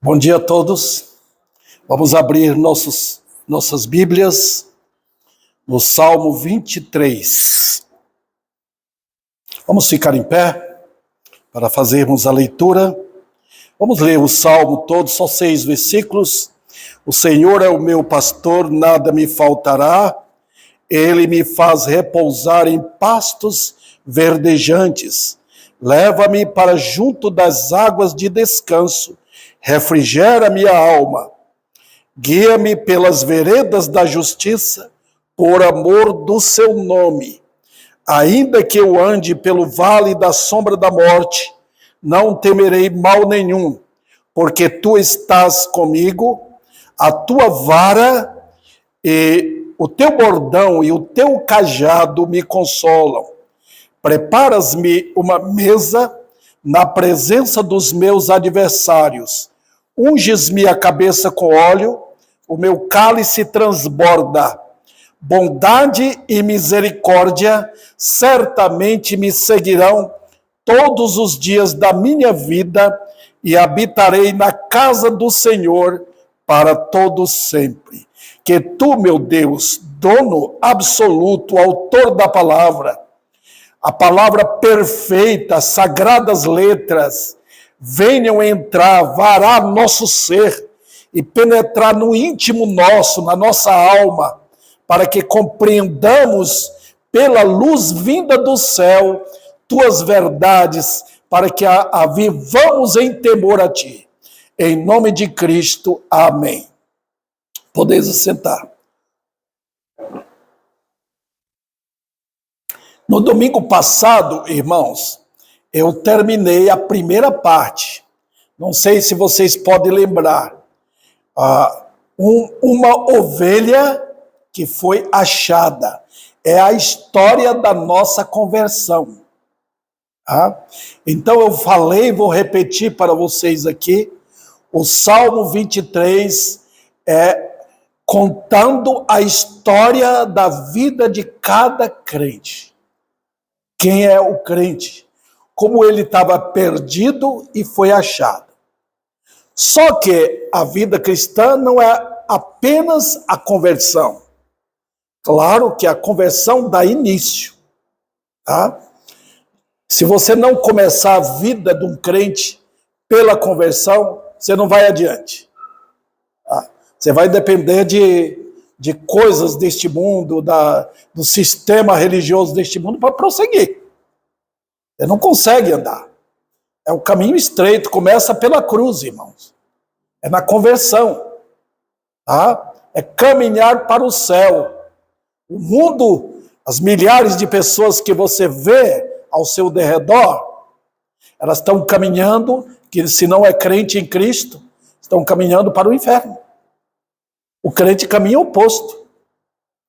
Bom dia a todos. Vamos abrir nossas Bíblias no Salmo 23. Vamos ficar em pé para fazermos a leitura. Vamos ler o Salmo todo, só 6 versículos. O Senhor é o meu pastor, nada me faltará. Ele me faz repousar em pastos verdejantes. Leva-me para junto das águas de descanso. Refrigera minha alma. Guia-me pelas veredas da justiça, por amor do seu nome. Ainda que eu ande pelo vale da sombra da morte, não temerei mal nenhum, porque tu estás comigo, a tua vara e o teu bordão e o teu cajado me consolam. Preparas-me uma mesa na presença dos meus adversários. Unges-me a cabeça com óleo, o meu cálice transborda. Bondade e misericórdia certamente me seguirão todos os dias da minha vida e habitarei na casa do Senhor para todo sempre. Que tu, meu Deus, dono absoluto, autor da palavra, a palavra perfeita, sagradas letras, venham entrar, varar nosso ser e penetrar no íntimo nosso, na nossa alma, para que compreendamos pela luz vinda do céu tuas verdades, para que a vivamos em temor a ti. Em nome de Cristo, amém. Podeis sentar. No domingo passado, irmãos, eu terminei a primeira parte. Não sei se vocês podem lembrar. Uma ovelha que foi achada. É a história da nossa conversão. Então eu falei, vou repetir para vocês aqui. O Salmo 23 é contando a história da vida de cada crente. Quem é o crente? Como ele estava perdido e foi achado. Só que a vida cristã não é apenas a conversão. Claro que a conversão dá início. Se você não começar a vida de um crente pela conversão, você não vai adiante. Você vai depender de coisas deste mundo, do sistema religioso deste mundo para prosseguir. Você não consegue andar. É o caminho estreito, começa pela cruz, irmãos. É na conversão. É caminhar para o céu. O mundo, as milhares de pessoas que você vê ao seu derredor, elas estão caminhando, que se não é crente em Cristo, estão caminhando para o inferno. O crente caminha oposto.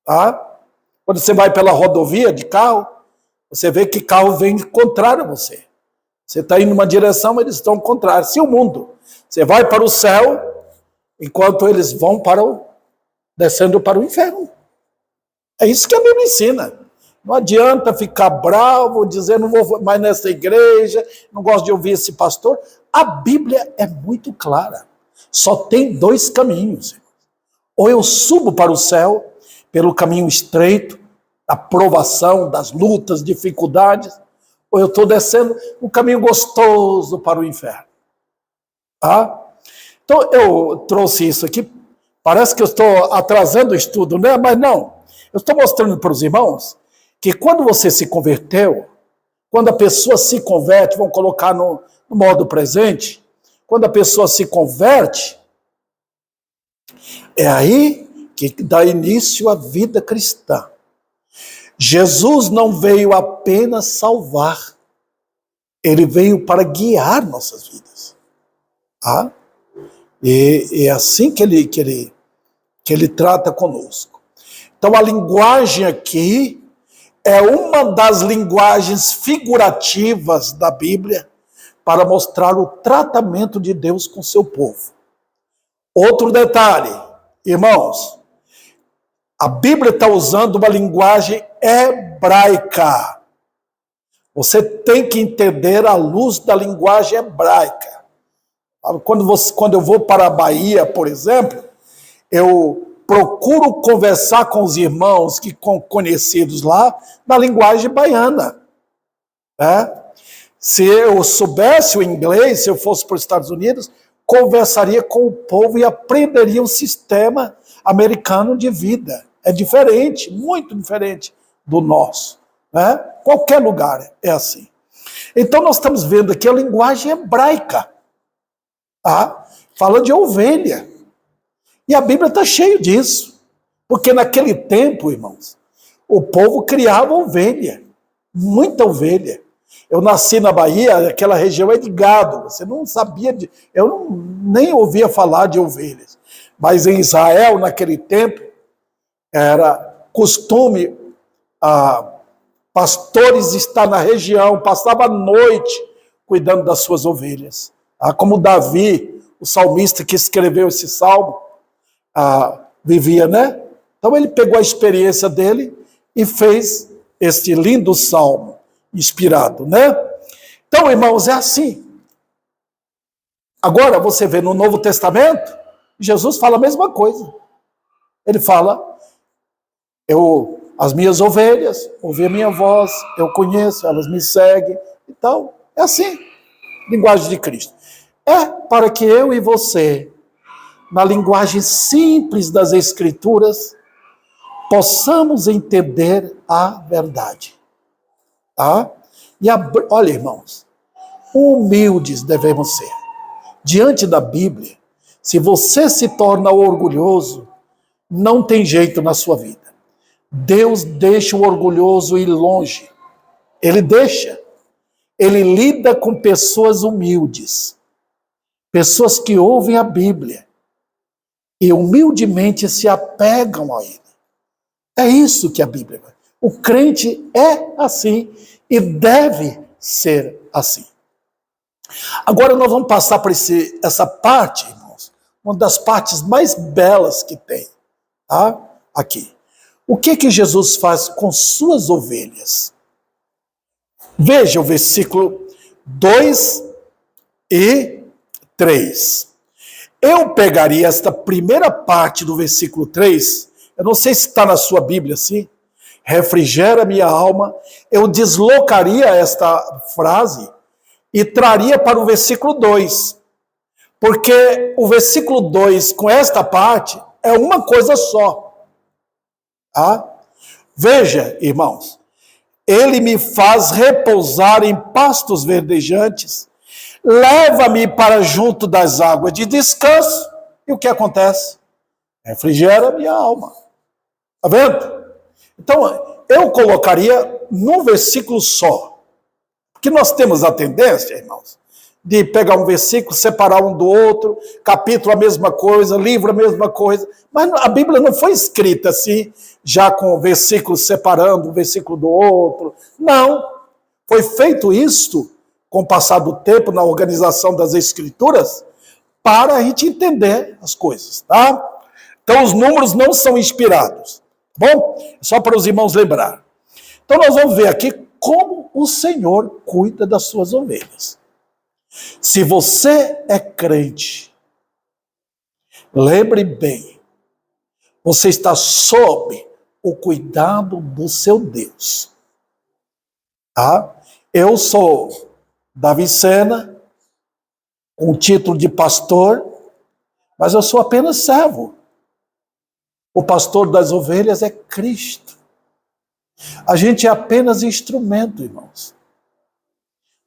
Quando você vai pela rodovia de carro, você vê que carro vem contrário a você. Você está indo numa direção, mas eles estão contrários. Se o mundo, você vai para o céu, enquanto eles vão descendo para o inferno. É isso que a Bíblia ensina. Não adianta ficar bravo, dizer não vou mais nessa igreja, não gosto de ouvir esse pastor. A Bíblia é muito clara. Só tem 2 caminhos. Ou eu subo para o céu, pelo caminho estreito, da provação, das lutas, dificuldades, ou eu estou descendo um caminho gostoso para o inferno. Então, eu trouxe isso aqui, parece que eu estou atrasando o estudo, né? Mas não. Eu estou mostrando para os irmãos que quando você se converteu, quando a pessoa se converte, vamos colocar no modo presente, quando a pessoa se converte, é aí que dá início à vida cristã. Jesus não veio apenas salvar, ele veio para guiar nossas vidas. E é assim que ele trata conosco. Então a linguagem aqui é uma das linguagens figurativas da Bíblia para mostrar o tratamento de Deus com seu povo. Outro detalhe, irmãos, a Bíblia está usando uma linguagem hebraica. Você tem que entender à luz da linguagem hebraica. Quando eu vou para a Bahia, por exemplo, eu procuro conversar com os irmãos conhecidos lá na linguagem baiana. Né? Se eu soubesse o inglês, se eu fosse para os Estados Unidos, conversaria com o povo e aprenderia o sistema americano de vida. É diferente, muito diferente do nosso. Né? Qualquer lugar é assim. Então nós estamos vendo aqui a linguagem hebraica. Tá? Fala de ovelha. E a Bíblia está cheia disso. Porque naquele tempo, irmãos, o povo criava ovelha. Muita ovelha. Eu nasci na Bahia, aquela região é de gado. Você não sabia nem ouvia falar de ovelhas. Mas em Israel, naquele tempo, era costume pastores estar na região, passava a noite cuidando das suas ovelhas. Como Davi, o salmista que escreveu esse salmo, vivia, né? Então ele pegou a experiência dele e fez este lindo salmo inspirado, né? Então, irmãos, é assim. Agora você vê no Novo Testamento, Jesus fala a mesma coisa. Ele fala, as minhas ovelhas ouvem a minha voz, eu conheço, elas me seguem. Então, é assim, linguagem de Cristo. É para que eu e você, na linguagem simples das Escrituras, possamos entender a verdade. Tá? Olha, irmãos, humildes devemos ser. Diante da Bíblia, se você se torna orgulhoso, não tem jeito na sua vida. Deus deixa o orgulhoso ir longe. Ele deixa. Ele lida com pessoas humildes. Pessoas que ouvem a Bíblia e humildemente se apegam a ele. É isso que a Bíblia vai. O crente é assim e deve ser assim. Agora nós vamos passar por essa parte, irmãos, uma das partes mais belas que tem, tá? Aqui. O que Jesus faz com suas ovelhas? Veja o versículo 2 e 3. Eu pegaria esta primeira parte do versículo 3, eu não sei se está na sua Bíblia assim, refrigera minha alma, eu deslocaria esta frase e traria para o versículo 2, porque o versículo 2 com esta parte é uma coisa só. Tá? Veja, irmãos, ele me faz repousar em pastos verdejantes, leva-me para junto das águas de descanso, e o que acontece? Refrigera minha alma. Está vendo? Então, eu colocaria num versículo só. Porque nós temos a tendência, irmãos, de pegar um versículo, separar um do outro, capítulo a mesma coisa, livro a mesma coisa. Mas a Bíblia não foi escrita assim, já com versículos separando um versículo do outro. Não. Foi feito isto, com o passar do tempo, na organização das Escrituras, para a gente entender as coisas, tá? Então, os números não são inspirados. Bom, só para os irmãos lembrar. Então nós vamos ver aqui como o Senhor cuida das suas ovelhas. Se você é crente, lembre bem, você está sob o cuidado do seu Deus. Tá? Eu sou Davi Sena, com o título de pastor, mas eu sou apenas servo. O pastor das ovelhas é Cristo. A gente é apenas instrumento, irmãos.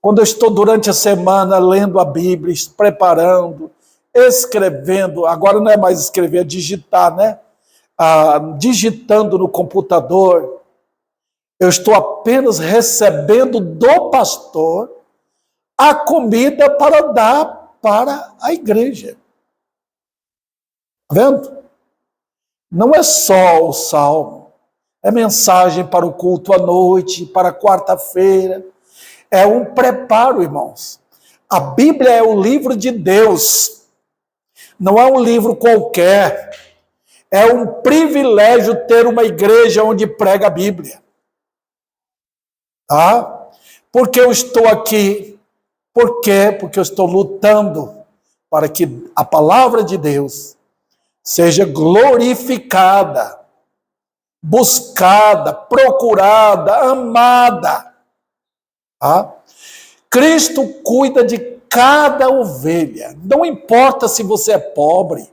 Quando eu estou durante a semana lendo a Bíblia, preparando, escrevendo, agora não é mais escrever, é digitar, né? Digitando no computador, eu estou apenas recebendo do pastor a comida para dar para a igreja. Está vendo? Não é só o salmo, é mensagem para o culto à noite, para quarta-feira. É um preparo, irmãos. A Bíblia é o livro de Deus. Não é um livro qualquer. É um privilégio ter uma igreja onde prega a Bíblia. Tá? Porque eu estou aqui. Por quê? Porque eu estou lutando para que a palavra de Deus seja glorificada, buscada, procurada, amada. Cristo cuida de cada ovelha. Não importa se você é pobre,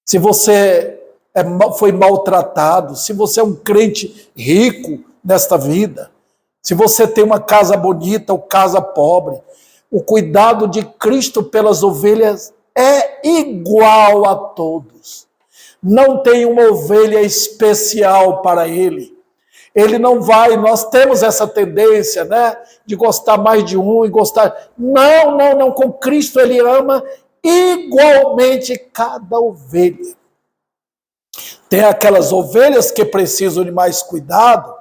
se você foi maltratado, se você é um crente rico nesta vida, se você tem uma casa bonita ou casa pobre, o cuidado de Cristo pelas ovelhas é igual a todos. Não tem uma ovelha especial para ele. Ele não vai, nós temos essa tendência, né, de gostar mais de um e gostar... Não, com Cristo ele ama igualmente cada ovelha. Tem aquelas ovelhas que precisam de mais cuidado,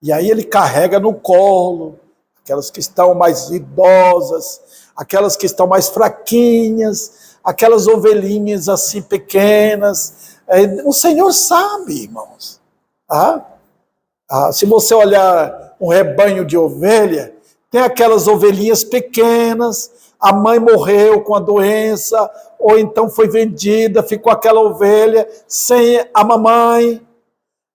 e aí ele carrega no colo, aquelas que estão mais idosas, aquelas que estão mais fraquinhas, aquelas ovelhinhas assim pequenas. O Senhor sabe, irmãos. Se você olhar um rebanho de ovelha, tem aquelas ovelhinhas pequenas, a mãe morreu com a doença, ou então foi vendida, ficou aquela ovelha sem a mamãe.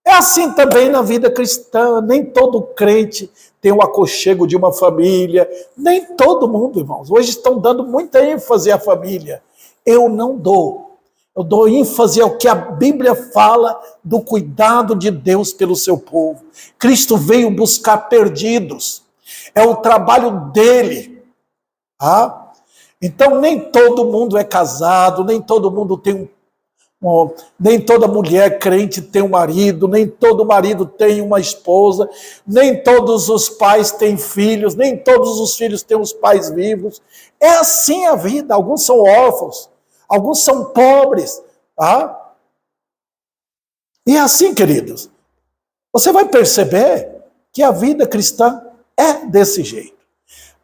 É assim também na vida cristã, nem todo crente tem o aconchego de uma família, nem todo mundo, irmãos. Hoje estão dando muita ênfase à família. Eu não dou. Eu dou ênfase ao que a Bíblia fala do cuidado de Deus pelo seu povo. Cristo veio buscar perdidos. É o trabalho dele. Então, nem todo mundo é casado, nem todo mundo tem nem toda mulher crente tem um marido, nem todo marido tem uma esposa, nem todos os pais têm filhos, nem todos os filhos têm os pais vivos. É assim a vida. Alguns são órfãos, alguns são pobres. E é assim, queridos, você vai perceber que a vida cristã é desse jeito.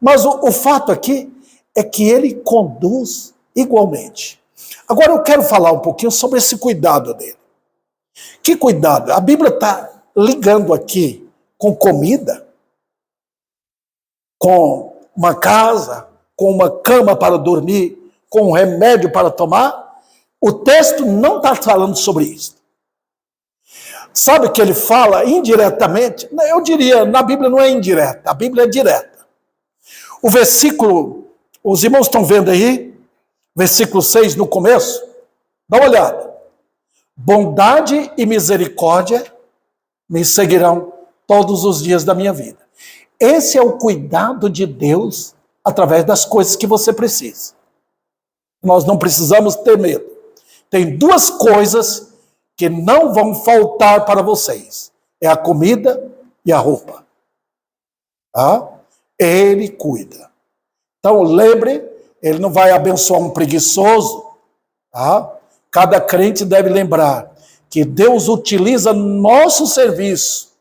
Mas o fato aqui é que ele conduz igualmente. Agora eu quero falar um pouquinho sobre esse cuidado dele. Que cuidado? A Bíblia está ligando aqui com comida, com uma casa, com uma cama para dormir, com um remédio para tomar. O texto não está falando sobre isso. Sabe que ele fala indiretamente? Eu diria, na Bíblia não é indireta, a Bíblia é direta. O versículo, os irmãos estão vendo aí? Versículo 6 no começo, dá uma olhada. Bondade e misericórdia me seguirão todos os dias da minha vida. Esse é o cuidado de Deus através das coisas que você precisa. Nós não precisamos ter medo. Tem duas coisas que não vão faltar para vocês. É a comida e a roupa. Ele cuida. Então lembre, ele não vai abençoar um preguiçoso. Cada crente deve lembrar que Deus utiliza nosso serviço,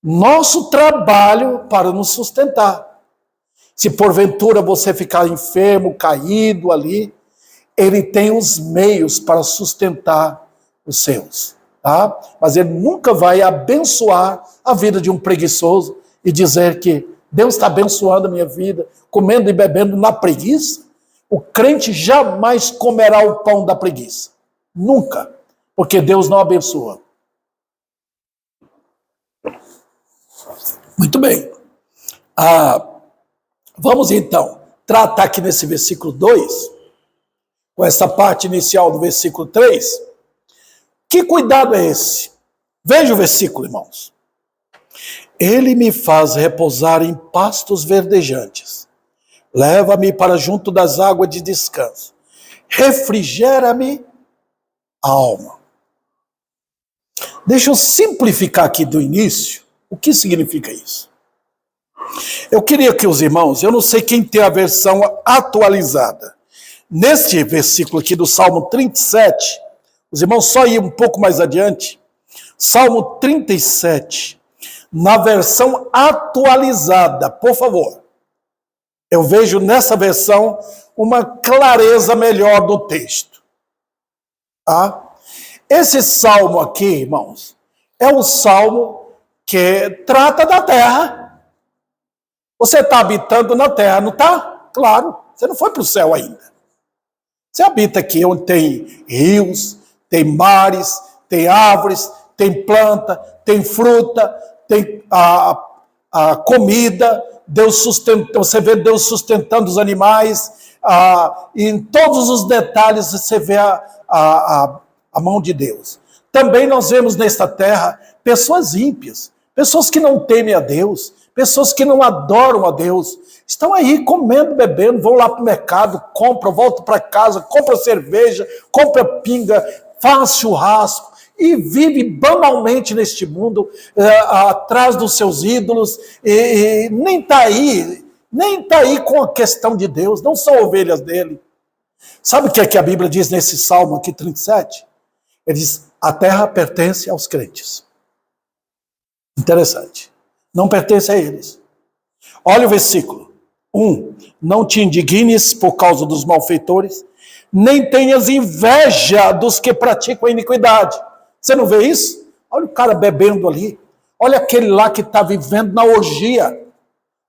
nosso trabalho para nos sustentar. Se porventura você ficar enfermo, caído ali, ele tem os meios para sustentar os seus. Mas ele nunca vai abençoar a vida de um preguiçoso e dizer que Deus está abençoando a minha vida, comendo e bebendo na preguiça. O crente jamais comerá o pão da preguiça. Nunca. Porque Deus não abençoa. Muito bem. Vamos então tratar aqui nesse versículo 2, com essa parte inicial do versículo 3. Que cuidado é esse? Veja o versículo, irmãos. Ele me faz repousar em pastos verdejantes. Leva-me para junto das águas de descanso. Refrigera-me a alma. Deixa eu simplificar aqui do início o que significa isso. Eu queria que os irmãos, eu não sei quem tem a versão atualizada. Neste versículo aqui do Salmo 37, os irmãos só iam um pouco mais adiante. Salmo 37. Na versão atualizada, por favor. Eu vejo nessa versão uma clareza melhor do texto. Esse salmo aqui, irmãos, é um salmo que trata da terra. Você está habitando na terra, não está? Claro, você não foi para o céu ainda. Você habita aqui onde tem rios, tem mares, tem árvores, tem planta, tem fruta, tem a comida, Deus sustenta, você vê Deus sustentando os animais, e em todos os detalhes você vê a mão de Deus. Também nós vemos nesta terra pessoas ímpias, pessoas que não temem a Deus, pessoas que não adoram a Deus, estão aí comendo, bebendo, vão lá para o mercado, compram, voltam para casa, compram cerveja, compram pinga, faz churrasco e vive banalmente neste mundo, atrás dos seus ídolos, e nem está aí com a questão de Deus, não são ovelhas dele. Sabe o que é que a Bíblia diz nesse Salmo aqui 37? Ele diz, a terra pertence aos crentes. Interessante. Não pertence a eles. Olha o versículo 1. Não te indignes por causa dos malfeitores, nem tenhas inveja dos que praticam a iniquidade. Você não vê isso? Olha o cara bebendo ali. Olha aquele lá que está vivendo na orgia.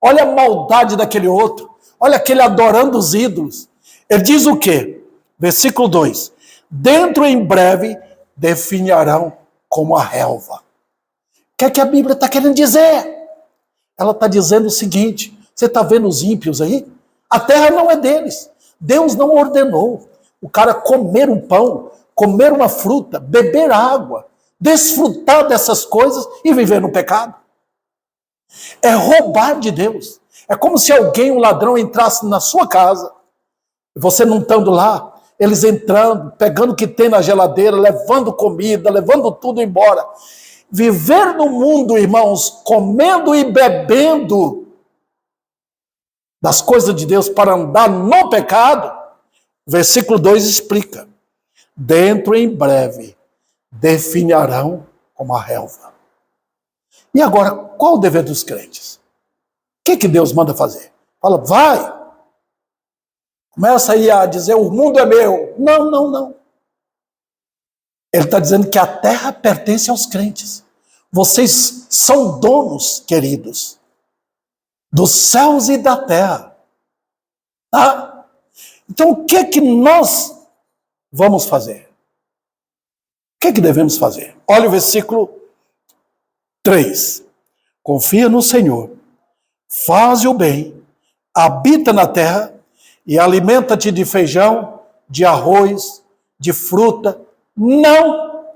Olha a maldade daquele outro. Olha aquele adorando os ídolos. Ele diz o quê? Versículo 2. Dentro em breve definharão como a relva. O que é que a Bíblia está querendo dizer? Ela está dizendo o seguinte, você está vendo os ímpios aí? A terra não é deles. Deus não ordenou o cara comer um pão, comer uma fruta, beber água, desfrutar dessas coisas e viver no pecado. É roubar de Deus. É como se alguém, um ladrão, entrasse na sua casa, você não estando lá, eles entrando, pegando o que tem na geladeira, levando comida, levando tudo embora. Viver no mundo, irmãos, comendo e bebendo das coisas de Deus para andar no pecado, versículo 2 explica, dentro em breve definharão como a relva. E agora, qual o dever dos crentes? O que Deus manda fazer? Fala, vai! Começa aí a dizer, o mundo é meu. Não, não, não. Ele está dizendo que a terra pertence aos crentes. Vocês são donos, queridos, dos céus e da terra. Ah, então o que nós vamos fazer? O que devemos fazer? Olha o versículo 3. Confia no Senhor, faz o bem, habita na terra e alimenta-te de feijão, de arroz, de fruta. Não!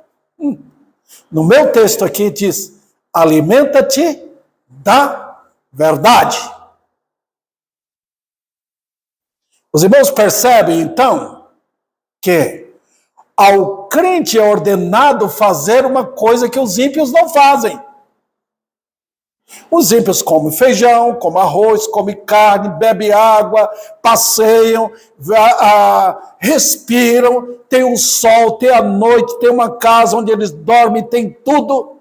No meu texto aqui diz, alimenta-te da verdade. Os irmãos percebem, então, que ao crente é ordenado fazer uma coisa que os ímpios não fazem. Os ímpios comem feijão, comem arroz, comem carne, bebem água, passeiam, respiram, tem um sol, tem a noite, tem uma casa onde eles dormem, tem tudo.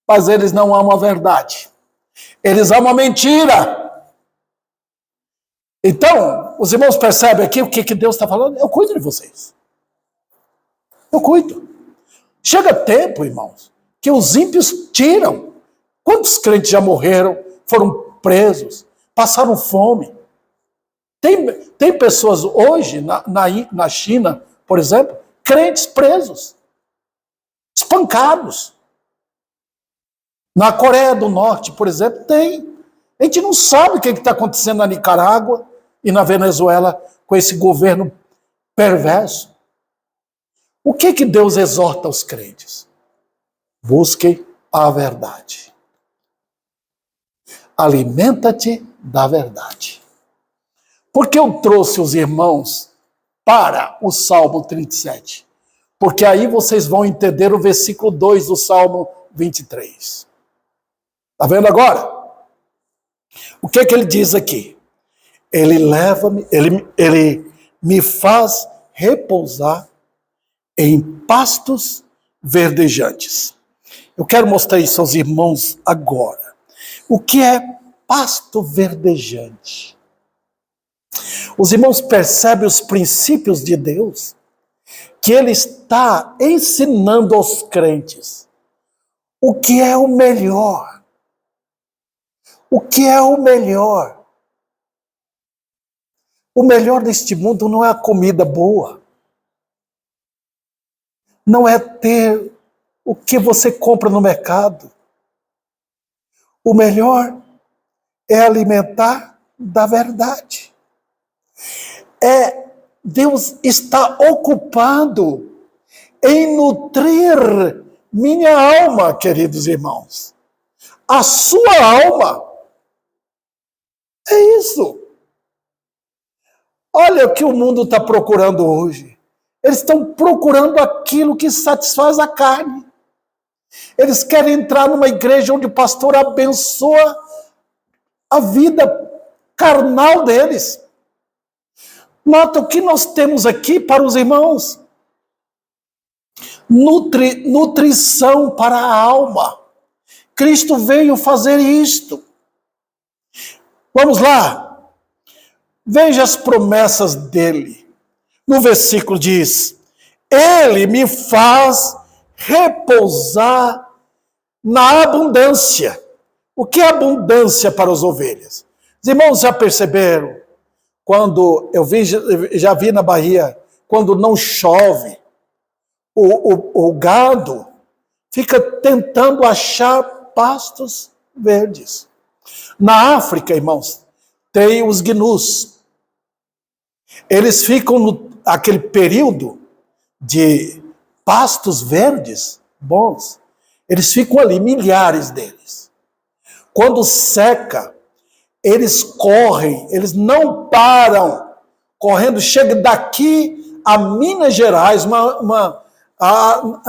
Mas eles não amam a verdade. Eles amam a mentira. Então, os irmãos percebem aqui o que Deus está falando? Eu cuido de vocês. Eu cuido. Chega tempo, irmãos, que os ímpios tiram. Quantos crentes já morreram, foram presos, passaram fome? Tem pessoas hoje, na China, por exemplo, crentes presos, espancados. Na Coreia do Norte, por exemplo, tem. A gente não sabe o que está acontecendo na Nicarágua e na Venezuela com esse governo perverso. O que Deus exorta aos crentes? Busquem a verdade. Alimenta-te da verdade. Por que eu trouxe os irmãos para o Salmo 37? Porque aí vocês vão entender o versículo 2 do Salmo 23. Está vendo agora? O que ele diz aqui? Ele leva-me, ele me faz repousar em pastos verdejantes. Eu quero mostrar isso aos irmãos agora. O que é pasto verdejante? Os irmãos percebem os princípios de Deus que ele está ensinando aos crentes o que é o melhor. O que é o melhor? O melhor deste mundo não é a comida boa. Não é ter o que você compra no mercado. O melhor é alimentar da verdade. Deus está ocupado em nutrir minha alma, queridos irmãos. A sua alma. É isso. Olha o que o mundo está procurando hoje. Eles estão procurando aquilo que satisfaz a carne. Eles querem entrar numa igreja onde o pastor abençoa a vida carnal deles. Nota o que nós temos aqui para os irmãos. Nutrição para a alma. Cristo veio fazer isto. Vamos lá. Veja as promessas dele. No versículo diz: Ele me faz repousar na abundância. O que é abundância para as ovelhas? Os irmãos já perceberam? Quando já vi na Bahia, quando não chove, o gado fica tentando achar pastos verdes. Na África, irmãos, tem os gnus. Eles ficam naquele período de pastos verdes bons. Eles ficam ali, milhares deles. Quando seca, eles correm, eles não param correndo. Chega daqui a Minas Gerais,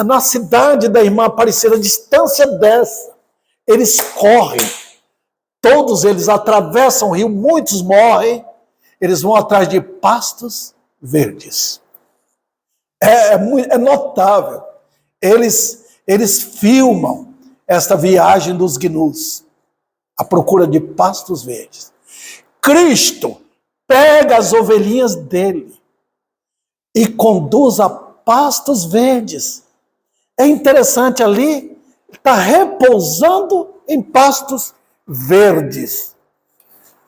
na cidade da irmã Aparecida, a distância dessa, eles correm. Todos eles atravessam o rio, muitos morrem, eles vão atrás de pastos verdes. É notável. Eles filmam esta viagem dos gnus, à procura de pastos verdes. Cristo pega as ovelhinhas dele e conduz a pastos verdes. É interessante ali, está repousando em pastos verdes.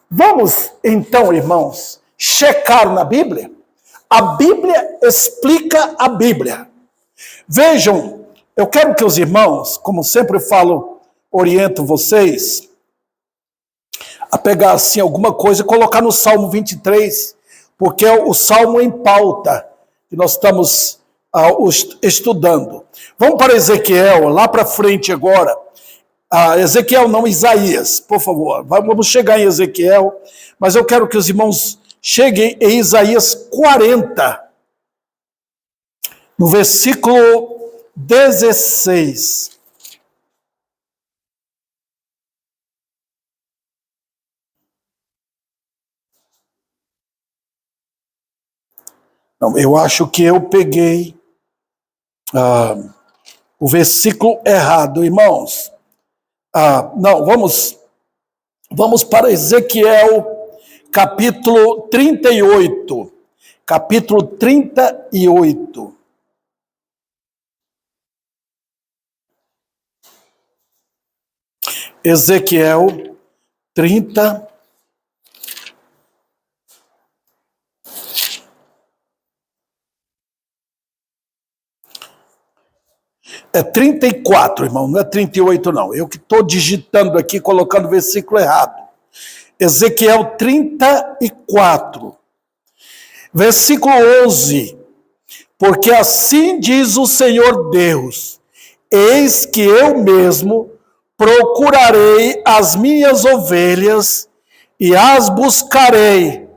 Vamos, então, irmãos, checar na Bíblia? A Bíblia explica a Bíblia. Vejam, eu quero que os irmãos, como sempre falo, oriento vocês a pegar assim alguma coisa e colocar no Salmo 23, porque é o Salmo em pauta que nós estamos estudando. Vamos para Ezequiel, lá para frente agora. Ezequiel não, Isaías, por favor. Vamos chegar em Ezequiel, mas eu quero que os irmãos cheguem em Isaías 40, no versículo 16. Não, eu acho que eu peguei o versículo errado, irmãos. Não, vamos para Ezequiel, capítulo 38. Capítulo 38. Ezequiel 30. É 34, irmão, não é 38 não. Eu que estou digitando aqui, colocando o versículo errado. Ezequiel 34, versículo 11. Porque assim diz o Senhor Deus: eis que eu mesmo procurarei as minhas ovelhas e as buscarei,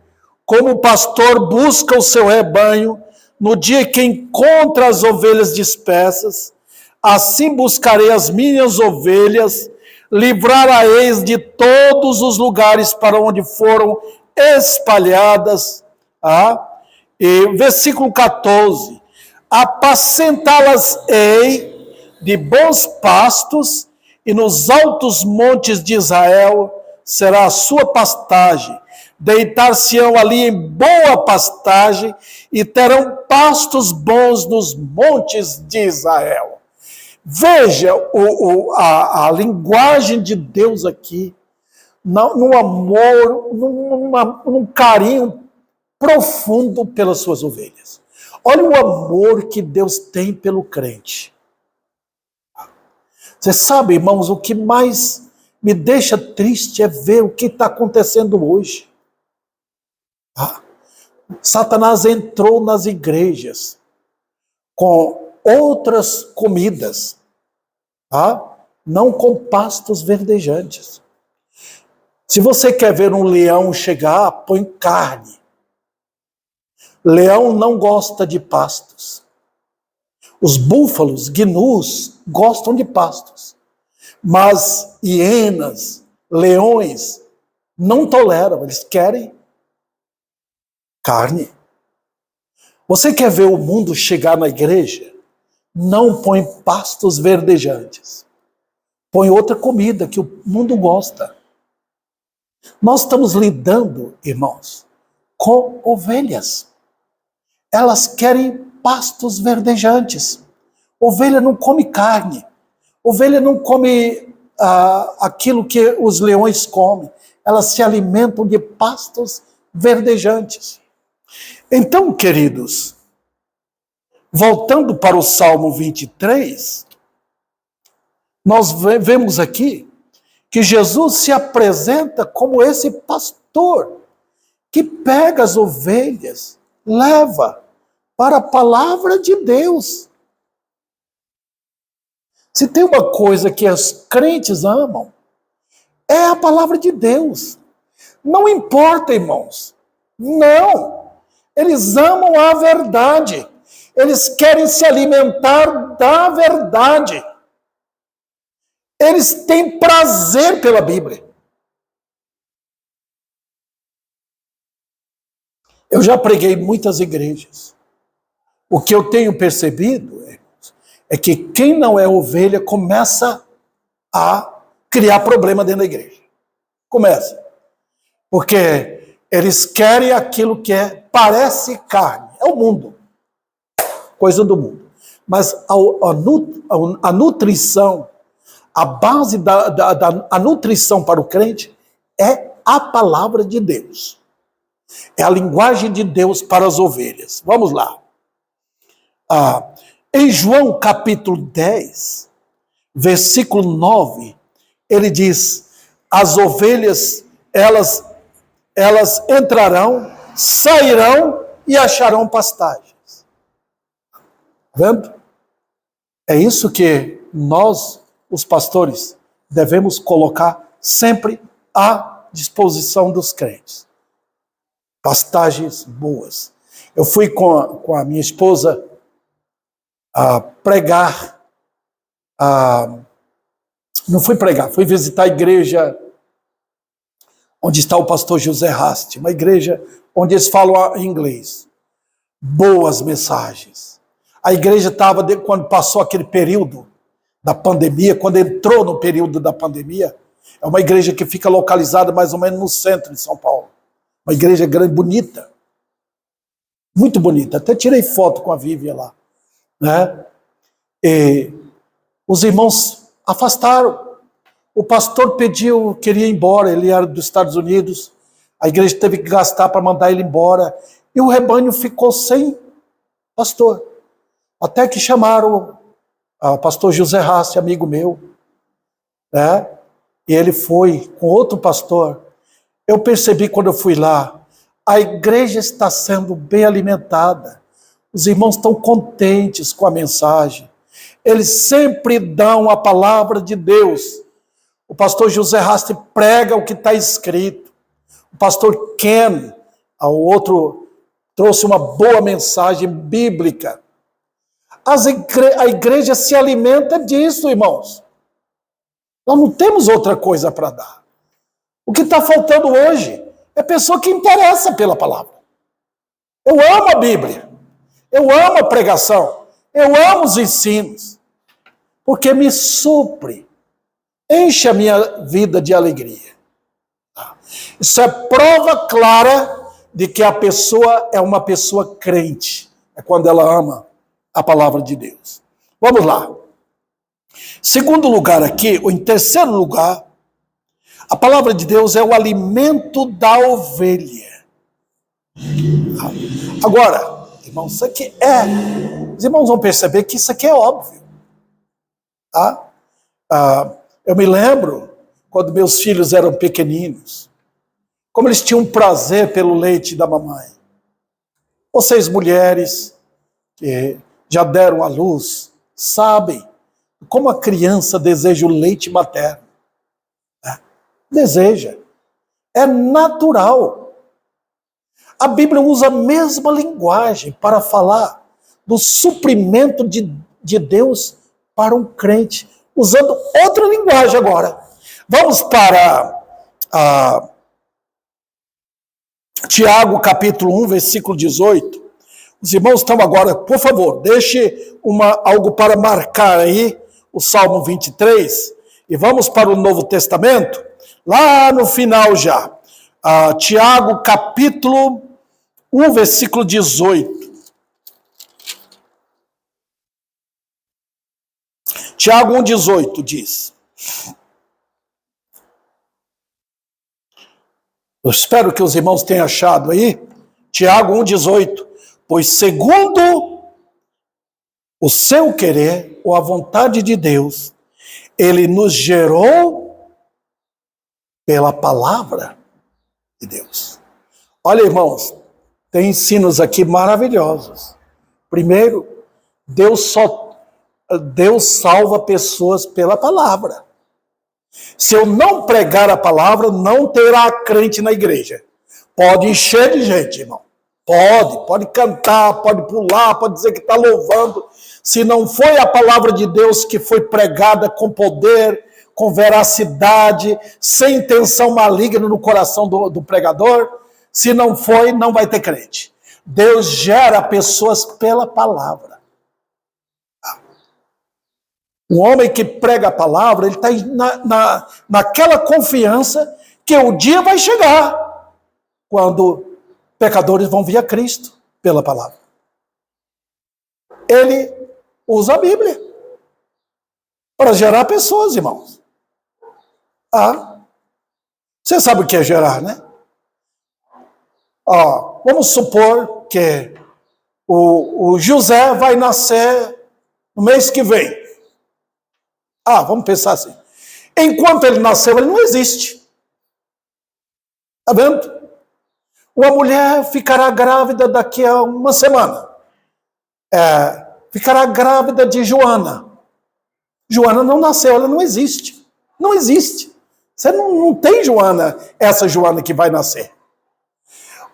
como o pastor busca o seu rebanho no dia que encontra as ovelhas dispersas. Assim buscarei as minhas ovelhas, livrará-eis de todos os lugares para onde foram espalhadas. E versículo 14. Apacentá-las-ei de bons pastos, e nos altos montes de Israel será a sua pastagem. Deitar-se-ão ali em boa pastagem, e terão pastos bons nos montes de Israel. Veja a linguagem de Deus aqui, no amor, num carinho profundo pelas suas ovelhas. Olha o amor que Deus tem pelo crente. Você sabe, irmãos, o que mais me deixa triste é ver o que está acontecendo hoje. Satanás entrou nas igrejas com outras comidas, não com pastos verdejantes. Se você quer ver um leão chegar, põe carne. Leão não gosta de pastos. Os búfalos, gnus, gostam de pastos. Mas hienas, leões, não toleram, eles querem carne. Você quer ver o mundo chegar na igreja? Não põe pastos verdejantes. Põe outra comida que o mundo gosta. Nós estamos lidando, irmãos, com ovelhas. Elas querem pastos verdejantes. Ovelha não come carne. Ovelha não come aquilo que os leões comem. Elas se alimentam de pastos verdejantes. Então, queridos, voltando para o Salmo 23, nós vemos aqui que Jesus se apresenta como esse pastor que pega as ovelhas, leva para a palavra de Deus. Se tem uma coisa que os crentes amam, é a palavra de Deus. Não importa, irmãos. Não. Eles amam a verdade. Eles querem se alimentar da verdade. Eles têm prazer pela Bíblia. Eu já preguei em muitas igrejas. O que eu tenho percebido é que quem não é ovelha começa a criar problema dentro da igreja. Começa. Porque eles querem aquilo que parece carne. É o mundo. Coisa do mundo. Mas a nutrição, a base da nutrição para o crente é a palavra de Deus. É a linguagem de Deus para as ovelhas. Vamos lá. Em João capítulo 10, versículo 9, ele diz, as ovelhas, elas entrarão, sairão e acharão pastagens. Vendo? É isso que nós, os pastores, devemos colocar sempre à disposição dos crentes. Pastagens boas. Eu fui com a minha esposa a pregar, não fui pregar, fui visitar a igreja onde está o pastor José Rast, uma igreja onde eles falam inglês. Boas mensagens. A igreja estava, quando passou aquele período da pandemia, quando entrou no período da pandemia, é uma igreja que fica localizada mais ou menos no centro de São Paulo. Uma igreja grande, bonita. Muito bonita. Até tirei foto com a Vivian lá. Né? E os irmãos afastaram. O pastor queria ir embora, ele era dos Estados Unidos, a igreja teve que gastar para mandar ele embora, e o rebanho ficou sem pastor. Até que chamaram o pastor José Rassi, amigo meu, né? E ele foi com outro pastor. Eu percebi quando eu fui lá, a igreja está sendo bem alimentada. Os irmãos estão contentes com a mensagem. Eles sempre dão a palavra de Deus. O pastor José Rast prega o que está escrito. O pastor Ken, o outro, trouxe uma boa mensagem bíblica. A igreja se alimenta disso, irmãos. Nós não temos outra coisa para dar. O que está faltando hoje é pessoa que interessa pela palavra. Eu amo a Bíblia. Eu amo a pregação, eu amo os ensinos, porque me supre, enche a minha vida de alegria. Isso é prova clara de que a pessoa é uma pessoa crente, é quando ela ama a palavra de Deus. Vamos lá. Segundo lugar aqui, ou em terceiro lugar, a palavra de Deus é o alimento da ovelha. Agora, irmãos, isso aqui os irmãos vão perceber que isso aqui é óbvio. Tá? Eu me lembro, quando meus filhos eram pequeninos, como eles tinham prazer pelo leite da mamãe. Vocês mulheres que já deram à luz, sabem como a criança deseja o leite materno. Deseja. É natural. A Bíblia usa a mesma linguagem para falar do suprimento de Deus para um crente, usando outra linguagem agora. Vamos para Tiago, capítulo 1, versículo 18. Os irmãos estão agora, por favor, deixe algo para marcar aí, o Salmo 23, e vamos para o Novo Testamento, lá no final já. Tiago, capítulo 1, versículo 18. Tiago 1,18 diz. Eu espero que os irmãos tenham achado aí. Tiago 1,18. Pois segundo o seu querer, ou a vontade de Deus, ele nos gerou pela palavra de Deus. Olha, irmãos, tem ensinos aqui maravilhosos. Primeiro, Deus salva pessoas pela palavra. Se eu não pregar a palavra, não terá crente na igreja. Pode encher de gente, irmão. Pode cantar, pode pular, pode dizer que está louvando. Se não foi a palavra de Deus que foi pregada com poder, com veracidade, sem intenção maligna no coração do pregador, se não foi, não vai ter crente. Deus gera pessoas pela palavra. Um homem que prega a palavra, ele está naquela confiança que o dia vai chegar, quando pecadores vão vir a Cristo pela palavra. Ele usa a Bíblia para gerar pessoas, irmãos. Você sabe o que é gerar, né? Vamos supor que o José vai nascer no mês que vem. Vamos pensar assim. Enquanto ele nasceu, ele não existe. Está vendo? Uma mulher ficará grávida daqui a uma semana. Ficará grávida de Joana. Joana não nasceu, ela não existe. Não existe. Você não tem Joana, essa Joana que vai nascer.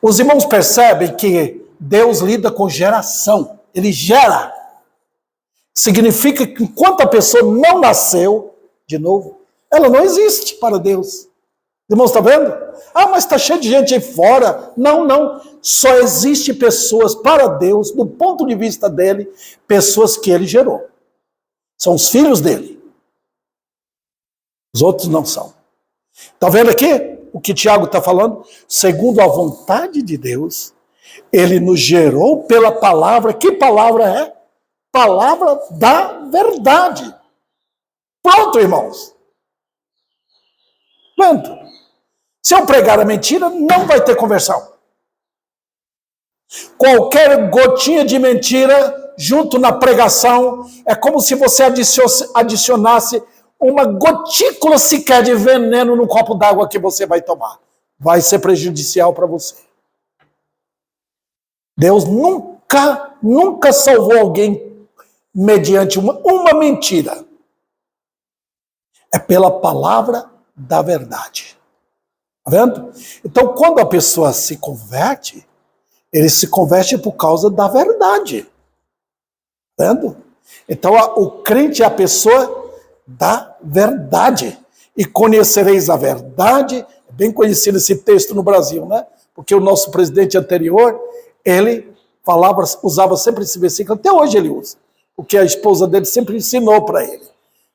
Os irmãos percebem que Deus lida com geração. Ele gera. Significa que enquanto a pessoa não nasceu, de novo, ela não existe para Deus. Os irmãos estão vendo? Mas está cheio de gente aí fora. Não. Só existe pessoas para Deus, do ponto de vista dele, pessoas que ele gerou. São os filhos dele. Os outros não são. Está vendo aqui o que Tiago está falando? Segundo a vontade de Deus, ele nos gerou pela palavra. Que palavra é? Palavra da verdade. Pronto, irmãos. Pronto. Se eu pregar a mentira, não vai ter conversão. Qualquer gotinha de mentira junto na pregação é como se você adicionasse uma gotícula sequer de veneno no copo d'água que você vai tomar. Vai ser prejudicial para você. Deus nunca salvou alguém mediante uma mentira. É pela palavra da verdade. Está vendo? Então, quando a pessoa se converte, ele se converte por causa da verdade. Está vendo? Então, o crente é a pessoa da verdade. E conhecereis a verdade. É bem conhecido esse texto no Brasil, né? Porque o nosso presidente anterior, ele usava sempre esse versículo, até hoje ele usa. O que a esposa dele sempre ensinou para ele.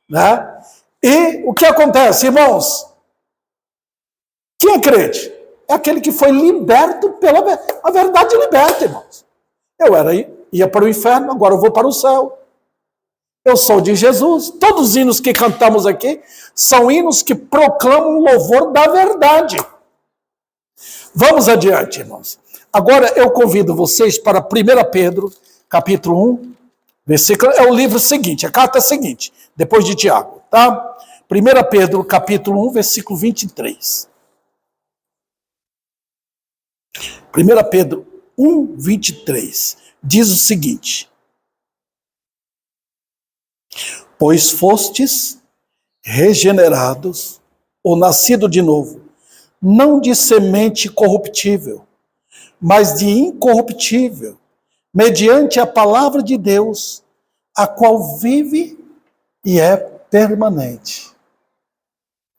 Né? E o que acontece, irmãos? Quem é crente? É aquele que foi liberto pela verdade. A verdade liberta, irmãos. Eu ia para o inferno, agora eu vou para o céu. Eu sou de Jesus. Todos os hinos que cantamos aqui são hinos que proclamam o louvor da verdade. Vamos adiante, irmãos. Agora eu convido vocês para 1 Pedro, capítulo 1, versículo, é o livro seguinte, a carta seguinte, depois de Tiago, tá? 1 Pedro, capítulo 1, versículo 23. 1 Pedro 1, 23, diz o seguinte: pois fostes regenerados, ou nascido de novo, não de semente corruptível, mas de incorruptível, mediante a palavra de Deus, a qual vive e é permanente.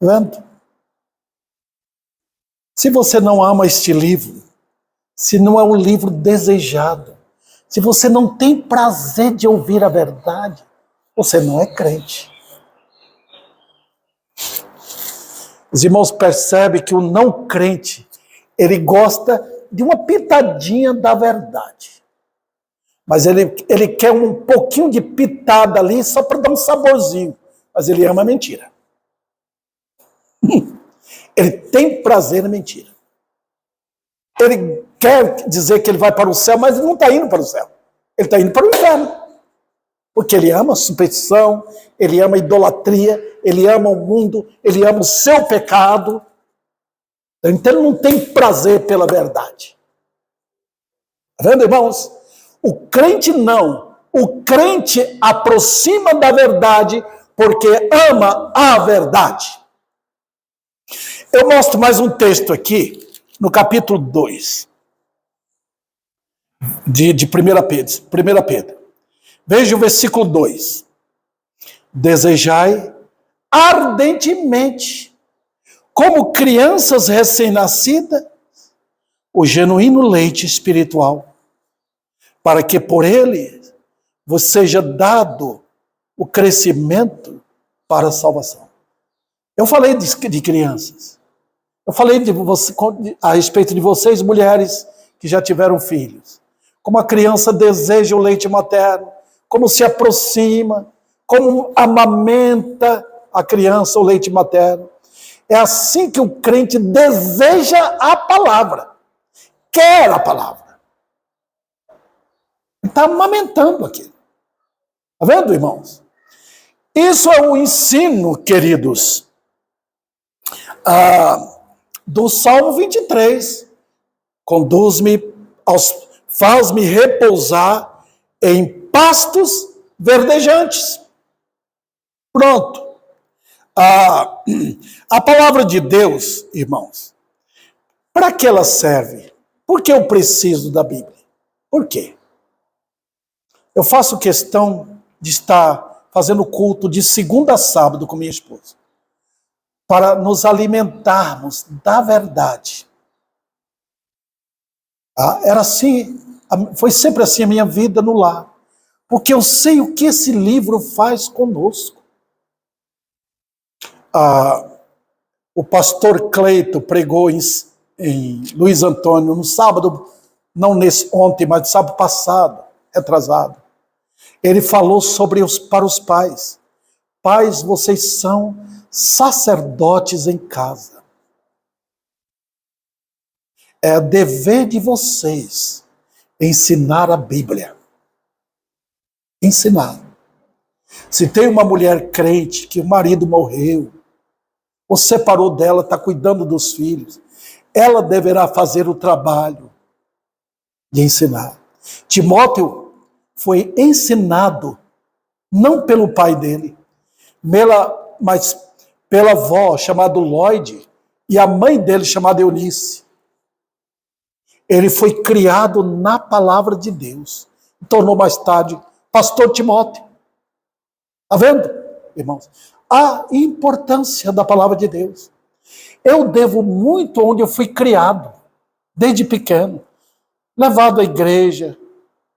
Vendo? Se você não ama este livro, se não é um livro desejado, se você não tem prazer de ouvir a verdade, você não é crente. Os irmãos percebem que o não crente, ele gosta de uma pitadinha da verdade. Mas ele quer um pouquinho de pitada ali só para dar um saborzinho. Mas ele ama a mentira. Ele tem prazer na mentira. Ele quer dizer que ele vai para o céu, mas ele não está indo para o céu. Ele está indo para o inferno. Porque ele ama a superstição, ele ama a idolatria, ele ama o mundo, ele ama o seu pecado. Então ele não tem prazer pela verdade. Está vendo, irmãos? O crente não. O crente aproxima da verdade porque ama a verdade. Eu mostro mais um texto aqui, no capítulo 2, de 1 Pedro. Veja o versículo 2. Desejai ardentemente, como crianças recém-nascidas, o genuíno leite espiritual, para que por ele vos seja dado o crescimento para a salvação. Eu falei de crianças. Eu falei a respeito de vocês, mulheres que já tiveram filhos. Como a criança deseja o leite materno, como se aproxima, como amamenta a criança o leite materno. É assim que o crente deseja a palavra, quer a palavra. Está amamentando aquilo. Está vendo, irmãos? Isso é o ensino, queridos, do Salmo 23. Faz-me repousar em pastos verdejantes. Pronto. A palavra de Deus, irmãos, para que ela serve? Por que eu preciso da Bíblia? Por quê? Eu faço questão de estar fazendo culto de segunda a sábado com minha esposa, para nos alimentarmos da verdade. Era assim, foi sempre assim a minha vida no lar, porque eu sei o que esse livro faz conosco. O pastor Cleito pregou em Luiz Antônio no sábado, não ontem, mas no sábado passado, retrasado. Ele falou para os pais. Pais, vocês são sacerdotes em casa. É dever de vocês ensinar a Bíblia. Ensinar. Se tem uma mulher crente que o marido morreu, ou separou dela, está cuidando dos filhos, ela deverá fazer o trabalho de ensinar. Timóteo foi ensinado, não pelo pai dele, mas pela avó, chamada Lloyd, e a mãe dele, chamada Eunice. Ele foi criado na palavra de Deus. Tornou mais tarde pastor Timóteo. Está vendo, irmãos? A importância da palavra de Deus. Eu devo muito onde eu fui criado, desde pequeno. Levado à igreja.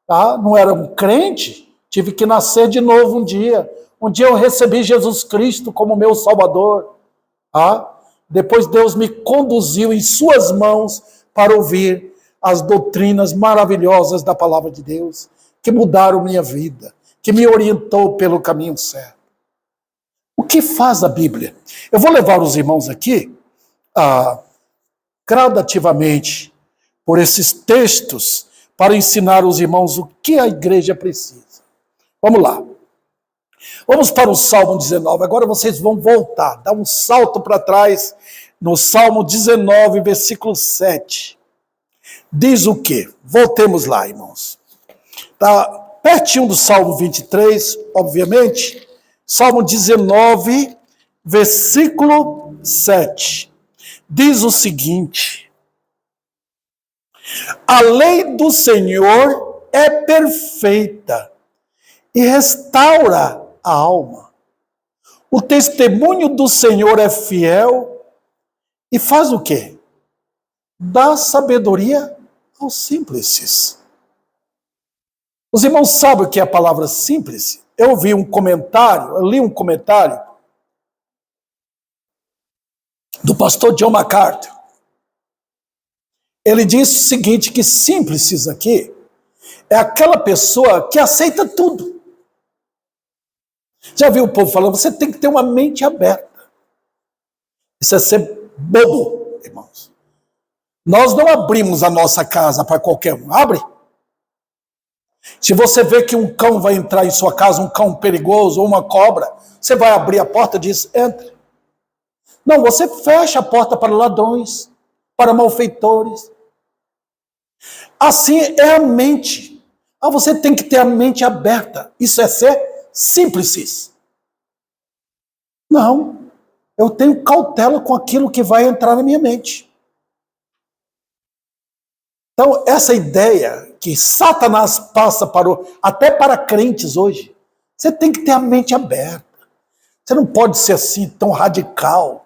Tá? Não era um crente, tive que nascer de novo um dia. Um dia eu recebi Jesus Cristo como meu Salvador. Tá? Depois Deus me conduziu em suas mãos para ouvir as doutrinas maravilhosas da palavra de Deus, que mudaram minha vida, que me orientou pelo caminho certo. O que faz a Bíblia? Eu vou levar os irmãos aqui, gradativamente, por esses textos para ensinar os irmãos o que a igreja precisa. Vamos lá. Vamos para o Salmo 19. Agora vocês vão voltar, dar um salto para trás no Salmo 19, versículo 7. Diz o quê? Voltemos lá, irmãos. Está pertinho do Salmo 23, obviamente. Salmo 19, versículo 7. Diz o seguinte: a lei do Senhor é perfeita e restaura a alma. O testemunho do Senhor é fiel e faz o quê? Dá sabedoria aos simples. Os irmãos sabem o que é a palavra simples? Eu li um comentário do pastor John MacArthur. Ele diz o seguinte, que simples aqui é aquela pessoa que aceita tudo. Já viu o povo falando, você tem que ter uma mente aberta. Isso é ser bobo, irmãos. Nós não abrimos a nossa casa para qualquer um. Abre. Se você vê que um cão vai entrar em sua casa, um cão perigoso ou uma cobra, você vai abrir a porta e diz, entra. Não, você fecha a porta para ladrões, para malfeitores. Assim é a mente. Você tem que ter a mente aberta. Isso é ser simples. Não, eu tenho cautela com aquilo que vai entrar na minha mente. Então, essa ideia que Satanás passa até para crentes hoje, você tem que ter a mente aberta. Você não pode ser assim, tão radical.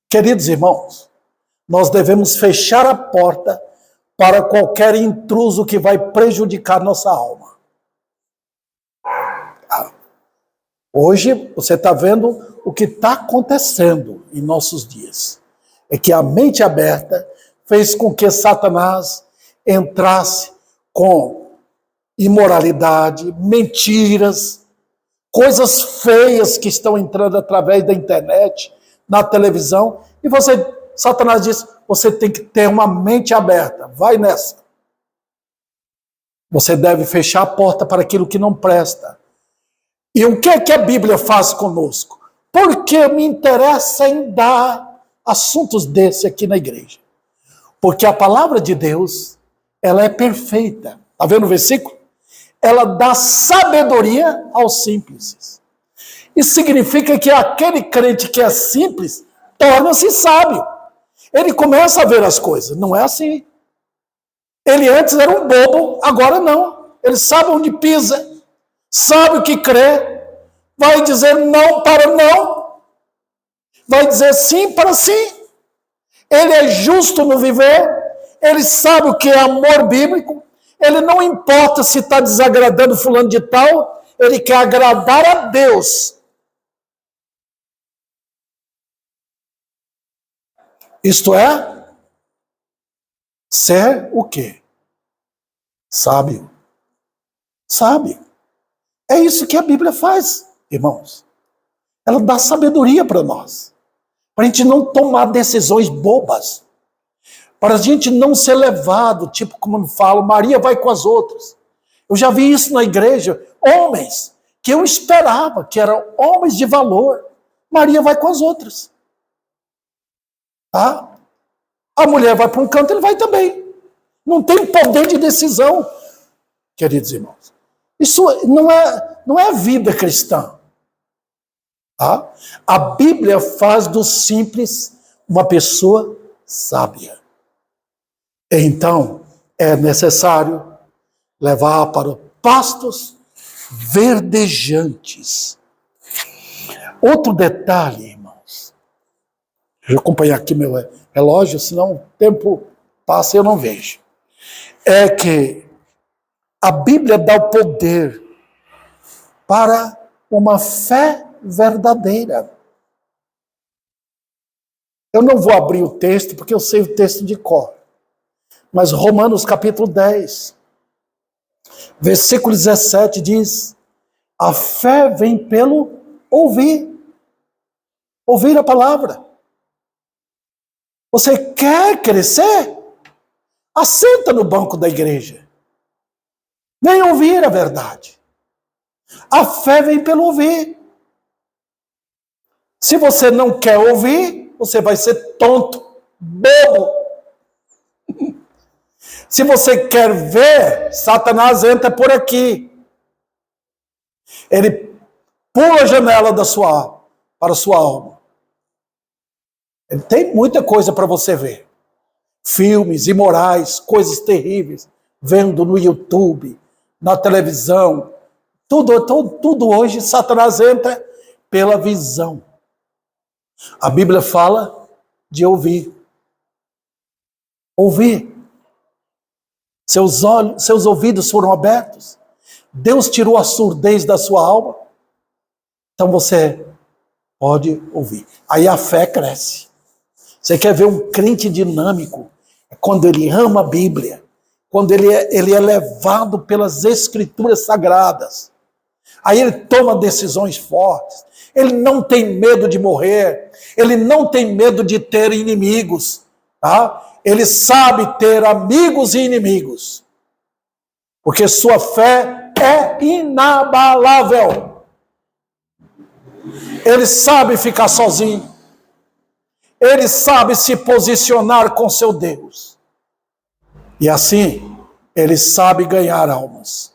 Queridos irmãos, nós devemos fechar a porta para qualquer intruso que vai prejudicar nossa alma. Hoje, você está vendo o que está acontecendo em nossos dias. É que a mente aberta fez com que Satanás entrasse com imoralidade, mentiras, coisas feias que estão entrando através da internet, na televisão, e Satanás diz, você tem que ter uma mente aberta, vai nessa. Você deve fechar a porta para aquilo que não presta. E o que é que a Bíblia faz conosco? Por que me interessa em dar assuntos desse aqui na igreja? Porque a palavra de Deus, ela é perfeita. Está vendo o versículo? Ela dá sabedoria aos simples. Isso significa que aquele crente que é simples, torna-se sábio. Ele começa a ver as coisas. Não é assim. Ele antes era um bobo, agora não. Ele sabe onde pisa. Sabe o que crê, vai dizer não para não, vai dizer sim para sim. Ele é justo no viver, ele sabe o que é amor bíblico, ele não importa se está desagradando fulano de tal, ele quer agradar a Deus. Isto é, ser o quê? Sábio. Sábio. É isso que a Bíblia faz, irmãos. Ela dá sabedoria para nós. Para a gente não tomar decisões bobas. Para a gente não ser levado, tipo como eu falo, Maria vai com as outras. Eu já vi isso na igreja. Homens que eu esperava, que eram homens de valor. Maria vai com as outras. Tá? A mulher vai para um canto, ele vai também. Não tem poder de decisão, queridos irmãos. Isso não é vida cristã. Tá? A Bíblia faz do simples uma pessoa sábia. Então, é necessário levar para pastos verdejantes. Outro detalhe, irmãos. Deixa eu acompanhar aqui meu relógio, senão o tempo passa e eu não vejo. É que a Bíblia dá o poder para uma fé verdadeira. Eu não vou abrir o texto, porque eu sei o texto de cor. Mas Romanos capítulo 10, versículo 17 diz, a fé vem pelo ouvir. Ouvir a palavra. Você quer crescer? Assenta no banco da igreja. Vem ouvir a verdade. A fé vem pelo ouvir. Se você não quer ouvir, você vai ser tonto, bobo. Se você quer ver, Satanás entra por aqui. Ele pula a janela para a sua alma. Ele tem muita coisa para você ver. Filmes imorais, coisas terríveis, vendo no YouTube, na televisão. Tudo hoje, Satanás entra pela visão. A Bíblia fala de ouvir. Ouvir. Seus ouvidos foram abertos. Deus tirou a surdez da sua alma. Então você pode ouvir. Aí a fé cresce. Você quer ver um crente dinâmico? É quando ele ama a Bíblia. Quando ele é levado pelas Escrituras Sagradas. Aí ele toma decisões fortes. Ele não tem medo de morrer. Ele não tem medo de ter inimigos. Tá? Ele sabe ter amigos e inimigos. Porque sua fé é inabalável. Ele sabe ficar sozinho. Ele sabe se posicionar com seu Deus. E assim, ele sabe ganhar almas.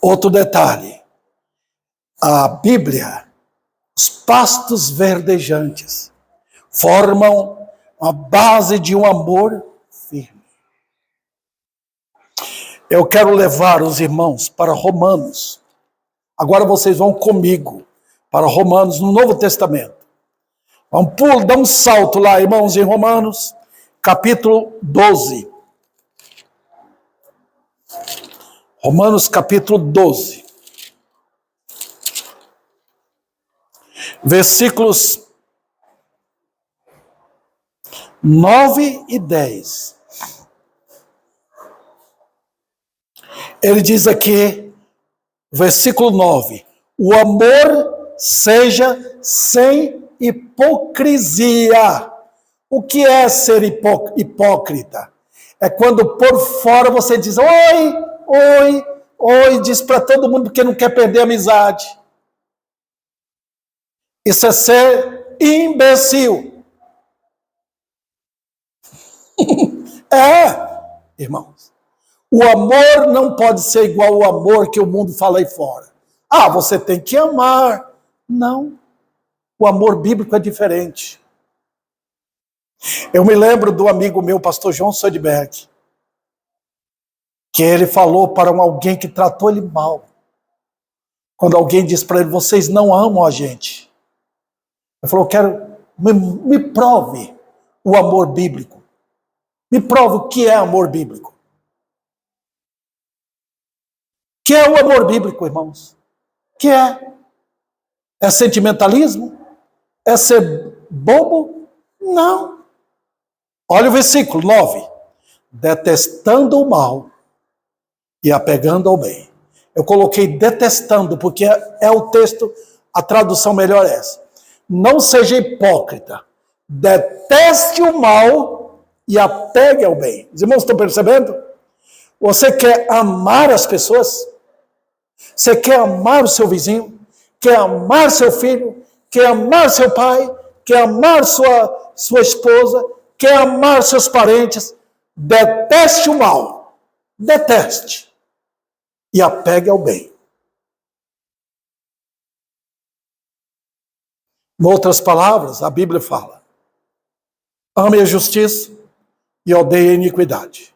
Outro detalhe. A Bíblia, os pastos verdejantes, formam a base de um amor firme. Eu quero levar os irmãos para Romanos. Agora vocês vão comigo para Romanos, no Novo Testamento. Vamos dar um salto lá, irmãos, em Romanos, capítulo 12. Romanos, capítulo 12. Versículos 9 e 10. Ele diz aqui, versículo 9, o amor seja sem hipocrisia. O que é ser hipócrita? É quando por fora você diz, oi, diz para todo mundo porque não quer perder a amizade. Isso é ser imbecil. Irmãos. O amor não pode ser igual ao amor que o mundo fala aí fora. Você tem que amar. Não. O amor bíblico é diferente. Eu me lembro do amigo meu, pastor João Soderberg, que ele falou para alguém que tratou ele mal. Quando alguém disse para ele, vocês não amam a gente. Ele falou, me prove o amor bíblico. Me prove o que é amor bíblico. O que é o amor bíblico, irmãos? O que é? É sentimentalismo? É ser bobo? Não. Olha o versículo 9. Detestando o mal e apegando ao bem. Eu coloquei detestando, porque é o texto, a tradução melhor é essa. Não seja hipócrita. Deteste o mal e apegue ao bem. Os irmãos estão percebendo? Você quer amar as pessoas? Você quer amar o seu vizinho? Quer amar seu filho? Quer amar seu pai? Quer amar sua esposa? Quer amar seus parentes? Deteste o mal. Deteste. E apegue ao bem. Em outras palavras, a Bíblia fala: ame a justiça e odeie a iniquidade.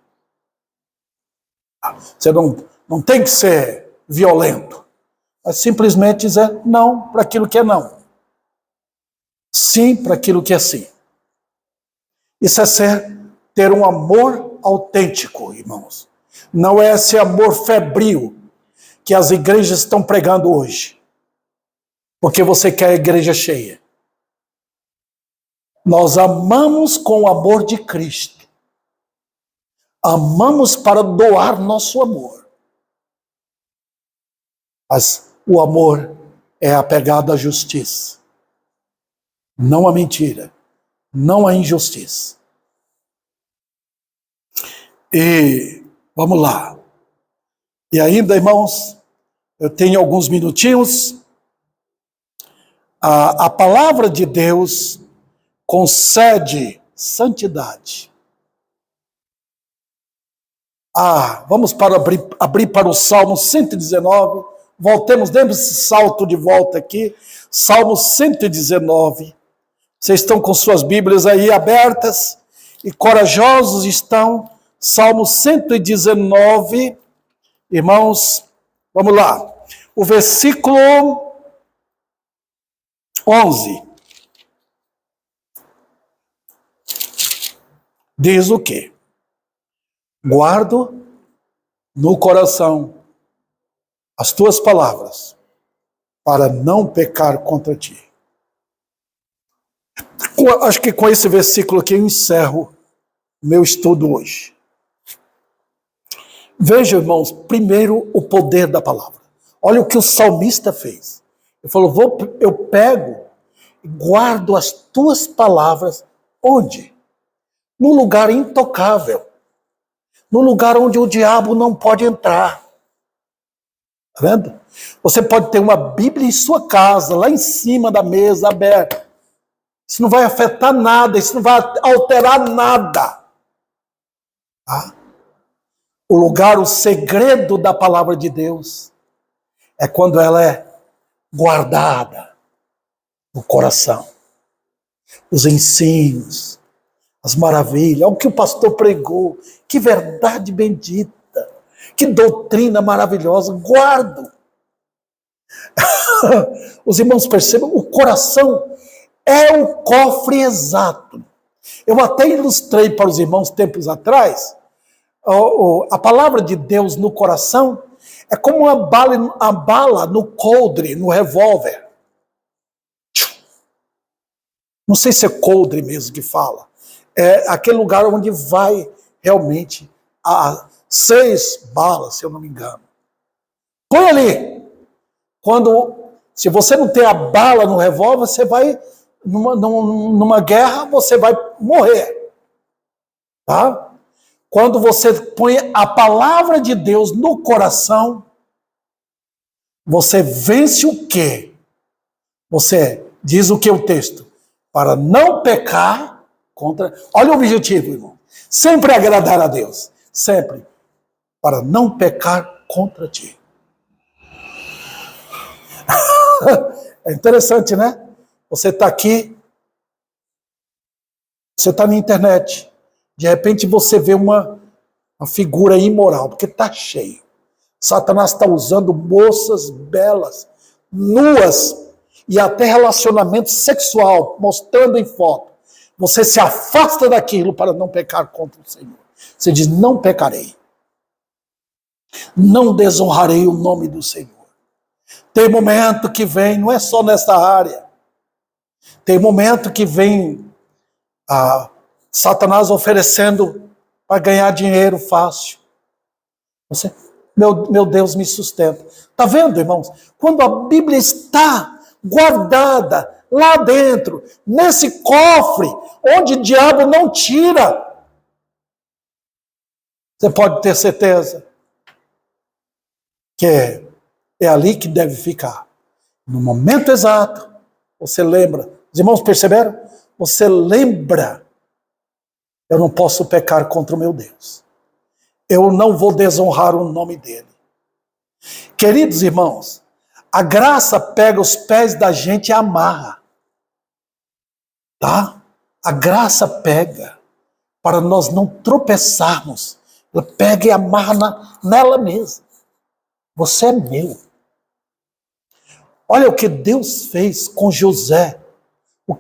Você não tem que ser violento. É simplesmente dizer não para aquilo que é não. Sim para aquilo que é sim. Isso é ter um amor autêntico, irmãos. Não é esse amor febril que as igrejas estão pregando hoje. Porque você quer a igreja cheia. Nós amamos com o amor de Cristo. Amamos para doar nosso amor. Mas o amor é apegado à justiça. Não à mentira. não há injustiça. E vamos lá. E ainda, irmãos, eu tenho alguns minutinhos. A palavra de Deus concede santidade. Vamos abrir para o Salmo 119. Voltemos, demos esse salto de volta aqui. Salmo 119. Vocês estão com suas Bíblias aí abertas e corajosos estão. Salmo 119. Irmãos, vamos lá. O versículo 11. Diz o quê? Guardo no coração as tuas palavras, para não pecar contra ti. Acho que com esse versículo aqui eu encerro meu estudo hoje. Veja, irmãos, primeiro o poder da palavra. Olha o que o salmista fez. Ele falou, eu pego e guardo as tuas palavras, onde? No lugar intocável. No lugar onde o diabo não pode entrar. Está vendo? Você pode ter uma Bíblia em sua casa, lá em cima da mesa, aberta. Isso não vai afetar nada, isso não vai alterar nada. Tá? O lugar, o segredo da palavra de Deus é quando ela é guardada no coração. Os ensinos, as maravilhas, olha o que o pastor pregou, que verdade bendita, que doutrina maravilhosa, guardo. Os irmãos percebam, o coração é o cofre exato. Eu até ilustrei para os irmãos tempos atrás, a palavra de Deus no coração é como a bala no coldre, no revólver. Não sei se é coldre mesmo que fala. É aquele lugar onde vai realmente 6 balas, se eu não me engano. Põe ali. Se você não tem a bala no revólver, você vai, numa guerra, você vai morrer. Tá? Quando você põe a palavra de Deus no coração, você vence o quê? Você diz o que o texto? Para não pecar contra... Olha o objetivo, irmão. Sempre agradar a Deus. Sempre. Para não pecar contra ti. É interessante, né? Você está aqui, você está na internet, de repente você vê uma figura imoral, porque está cheio. Satanás está usando moças belas, nuas, e até relacionamento sexual, mostrando em foto. Você se afasta daquilo para não pecar contra o Senhor. Você diz, não pecarei. Não desonrarei o nome do Senhor. Tem momento que vem, não é só nessa área. Tem momento que vem Satanás oferecendo para ganhar dinheiro fácil. Você, meu Deus me sustenta. Está vendo, irmãos? Quando a Bíblia está guardada lá dentro, nesse cofre, onde o diabo não tira, você pode ter certeza que é ali que deve ficar. No momento exato, você lembra. Os irmãos perceberam? Você lembra, eu não posso pecar contra o meu Deus. Eu não vou desonrar o nome dele. Queridos irmãos, a graça pega os pés da gente e amarra. Tá? A graça pega para nós não tropeçarmos. Ela pega e amarra nela mesma. Você é meu. Olha o que Deus fez com José.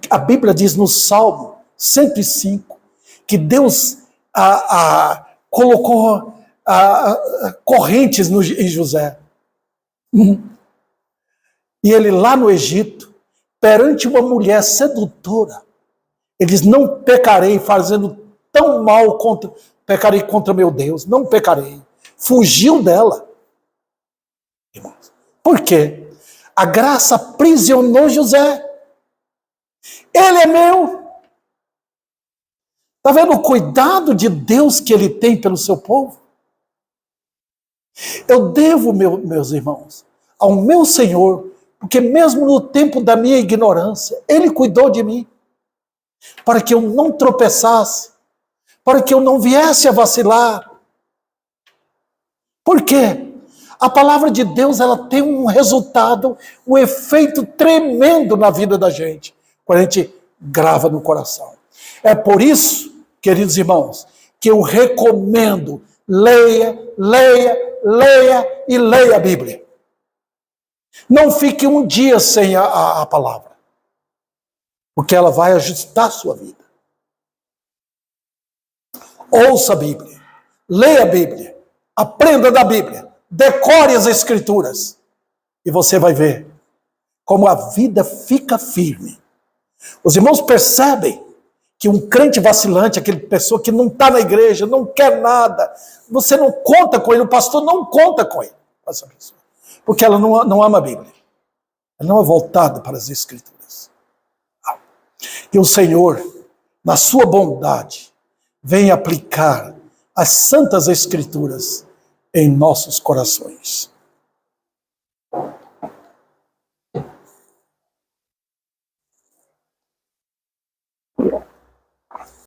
A Bíblia diz no Salmo 105 que Deus colocou correntes em José. E ele lá no Egito, perante uma mulher sedutora, ele diz, não pecarei fazendo tão mal, pecarei contra meu Deus, não pecarei. Fugiu dela. Irmãos, por quê? A graça aprisionou José. Ele é meu. Está vendo o cuidado de Deus que Ele tem pelo seu povo? Eu devo, meus irmãos, ao meu Senhor, porque mesmo no tempo da minha ignorância, Ele cuidou de mim, para que eu não tropeçasse, para que eu não viesse a vacilar. Por quê? A palavra de Deus, ela tem um resultado, um efeito tremendo na vida da gente, quando a gente grava no coração. É por isso, queridos irmãos, que eu recomendo, leia a Bíblia. Não fique um dia sem a palavra, porque ela vai ajustar a sua vida. Ouça a Bíblia, leia a Bíblia, aprenda da Bíblia, decore as Escrituras, e você vai ver como a vida fica firme. Os irmãos percebem que um crente vacilante, aquele pessoa que não está na igreja, não quer nada, você não conta com ele, o pastor não conta com ele, essa pessoa, porque ela não ama a Bíblia, ela não é voltada para as Escrituras. E o Senhor, na sua bondade, vem aplicar as santas Escrituras em nossos corações.